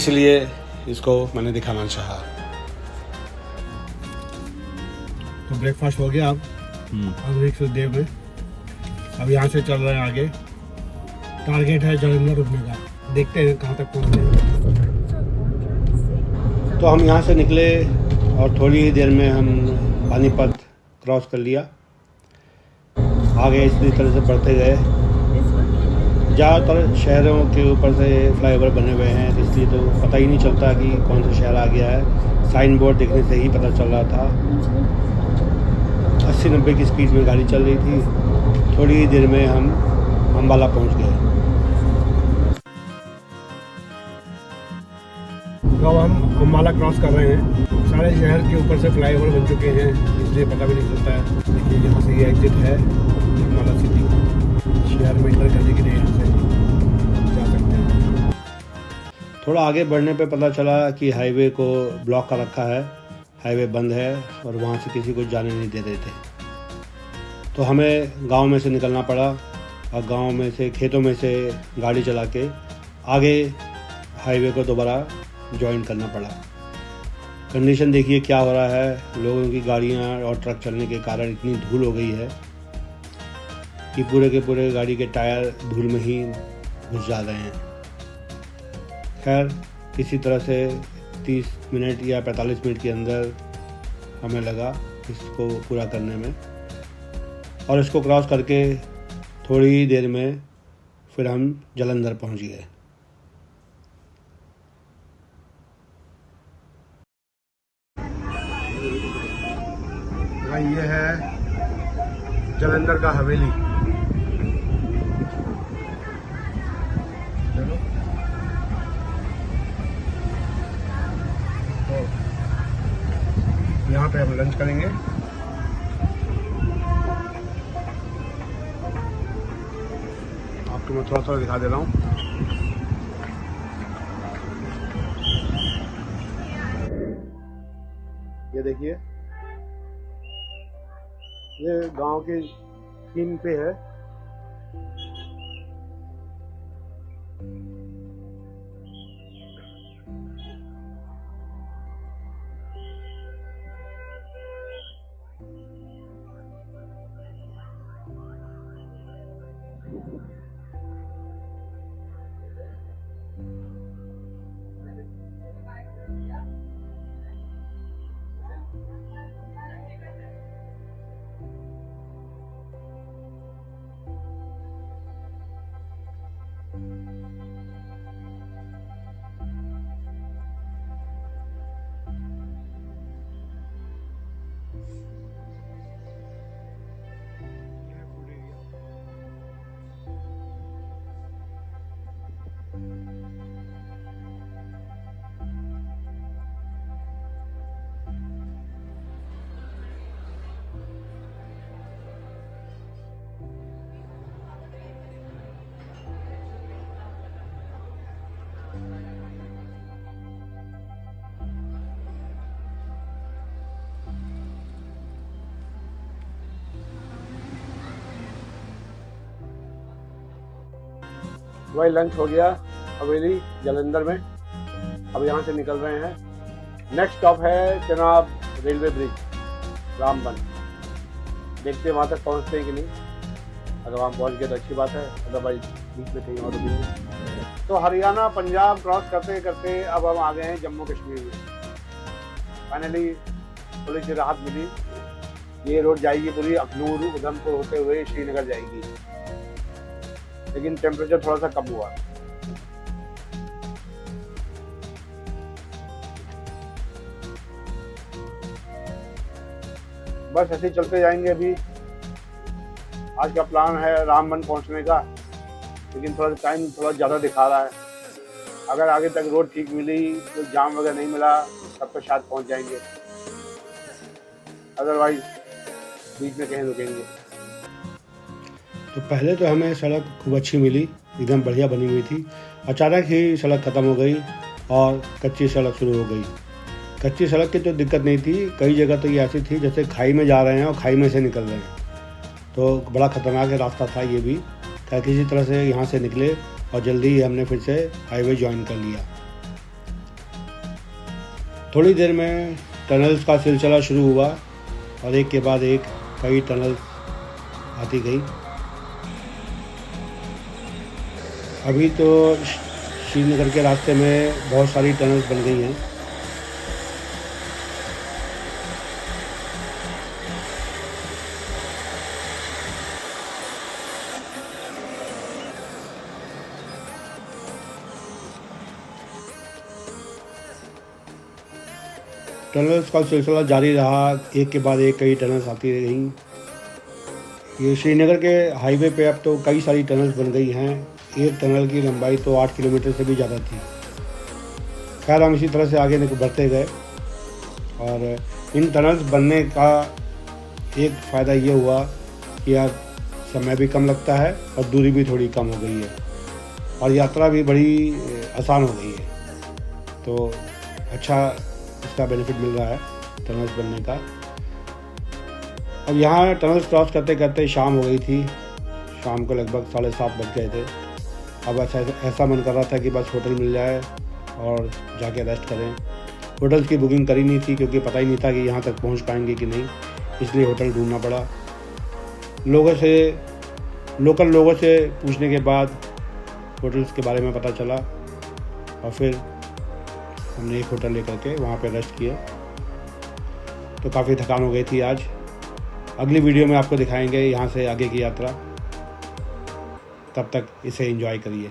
इसलिए इसको मैंने दिखाना चाहा। तो ब्रेकफास्ट हो गया अब एक देर में। अब यहाँ से चल रहे हैं आगे। टारगेट है जालंधर रुकने का, देखते हैं कहाँ तक पहुँचते हैं। तो हम यहाँ से निकले और थोड़ी ही देर में हम पानीपत क्रॉस कर लिया। आगे इसी तरह से बढ़ते गए। ज़्यादातर शहरों के ऊपर से फ्लाईओवर बने हुए हैं, इसलिए तो पता ही नहीं चलता कि कौन सा शहर आ गया है। साइन बोर्ड देखने से ही पता चल रहा था। 80-90 की स्पीड में गाड़ी चल रही थी। थोड़ी ही देर में हम अम्बाला पहुंच गए। तो हम अम्बाला क्रॉस कर रहे हैं। सारे शहर के ऊपर से फ्लाईओवर बन चुके हैं, इसलिए पता भी नहीं चलता है। देखिए यहाँ से ये एग्जिट है अम्बाला सिटी। शहर में इंटर करने के लिए यहाँ से जा सकते हैं। थोड़ा आगे बढ़ने पे पता चला कि हाईवे को ब्लॉक कर रखा है, हाईवे बंद है और वहाँ से किसी को जाने नहीं दे रहे थे। तो हमें गांव में से निकलना पड़ा और गांव में से, खेतों में से गाड़ी चला के आगे हाईवे को दोबारा ज्वाइन करना पड़ा। कंडीशन देखिए क्या हो रहा है। लोगों की गाड़ियाँ और ट्रक चलने के कारण इतनी धूल हो गई है कि पूरे के पूरे गाड़ी के टायर धूल में ही घुस जा रहे हैं। खैर किसी तरह से 30 मिनट या 45 मिनट के अंदर हमें लगा इसको पूरा करने में, और इसको क्रॉस करके थोड़ी ही देर में फिर हम जालंधर पहुंच गए। ये है जालंधर का हवेली। तो यहाँ पे हम लंच करेंगे। आपको मैं थोड़ा थोड़ा दिखा दे रहा हूँ। ये देखिए, ये गांव के सीन पे है। वही लंच हो गया हवेली जालंधर में। अब यहाँ से निकल रहे हैं। नेक्स्ट स्टॉप है चनाब रेलवे ब्रिज, रामबन। देखते हैं वहाँ तक पहुँचते हैं कि नहीं। अगर वहाँ पहुँच गए तो अच्छी बात है, अदरवाइज बीच में कहीं और रुकेंगे। तो हरियाणा पंजाब क्रॉस करते करते अब हम आ गए हैं जम्मू कश्मीर में। फाइनली थोड़ी सी राहत मिली। ये रोड जाएगी पूरी अखनूर उधमपुर होते हुए श्रीनगर जाएगी, लेकिन टेम्परेचर थोड़ा सा कम हुआ। बस ऐसे ही चलते जाएंगे। अभी आज का प्लान है रामबन पहुंचने का, लेकिन थोड़ा टाइम थोड़ा ज़्यादा दिखा रहा है। अगर आगे तक रोड ठीक मिली, कोई जाम वगैरह नहीं मिला, तब तो शायद पहुंच जाएंगे। अदरवाइज बीच में कहीं रुकेंगे। तो पहले तो हमें सड़क खूब अच्छी मिली, एकदम बढ़िया बनी हुई थी। अचानक ही सड़क ख़त्म हो गई और कच्ची सड़क शुरू हो गई। कच्ची सड़क की तो दिक्कत नहीं थी, कई जगह तो ये ऐसी थी जैसे खाई में जा रहे हैं और खाई में से निकल रहे हैं। तो बड़ा ख़तरनाक रास्ता था ये भी। क्या किसी तरह से यहाँ से निकले और जल्दी ही हमने फिर से हाईवे ज्वाइन कर लिया। थोड़ी देर में टनल्स का सिलसिला शुरू हुआ और एक के बाद एक कई टनल्स आती गई। अभी तो श्रीनगर के रास्ते में बहुत सारी टनल्स बन गई हैं। टनल्स का सिलसिला जारी रहा, एक के बाद एक कई टनल्स आती गईं। ये श्रीनगर के हाईवे पे अब तो कई सारी टनल्स बन गई हैं। एक टनल की लंबाई तो 8 किलोमीटर से भी ज़्यादा थी। खैर हम इसी तरह से आगे बढ़ते गए और इन टनल्स बनने का एक फ़ायदा ये हुआ कि यार समय भी कम लगता है और दूरी भी थोड़ी कम हो गई है और यात्रा भी बड़ी आसान हो गई है। तो अच्छा इसका बेनिफिट मिल रहा है टनल्स बनने का। अब यहाँ टनल्स क्रॉस करते करते शाम हो गई थी। शाम को लगभग 7:30 बज गए थे। अब ऐसा मन कर रहा था कि बस होटल मिल जाए और जाके रेस्ट करें। होटल्स की बुकिंग करी नहीं थी क्योंकि पता ही नहीं था कि यहाँ तक पहुँच पाएंगे कि नहीं, इसलिए होटल ढूंढना पड़ा। लोकल लोगों से पूछने के बाद होटल्स के बारे में पता चला और फिर हमने एक होटल लेकर के वहाँ पे रेस्ट किया। तो काफ़ी थकान हो गई थी आज। अगली वीडियो में आपको दिखाएंगे यहाँ से आगे की यात्रा। तब तक इसे एंजॉय करिए।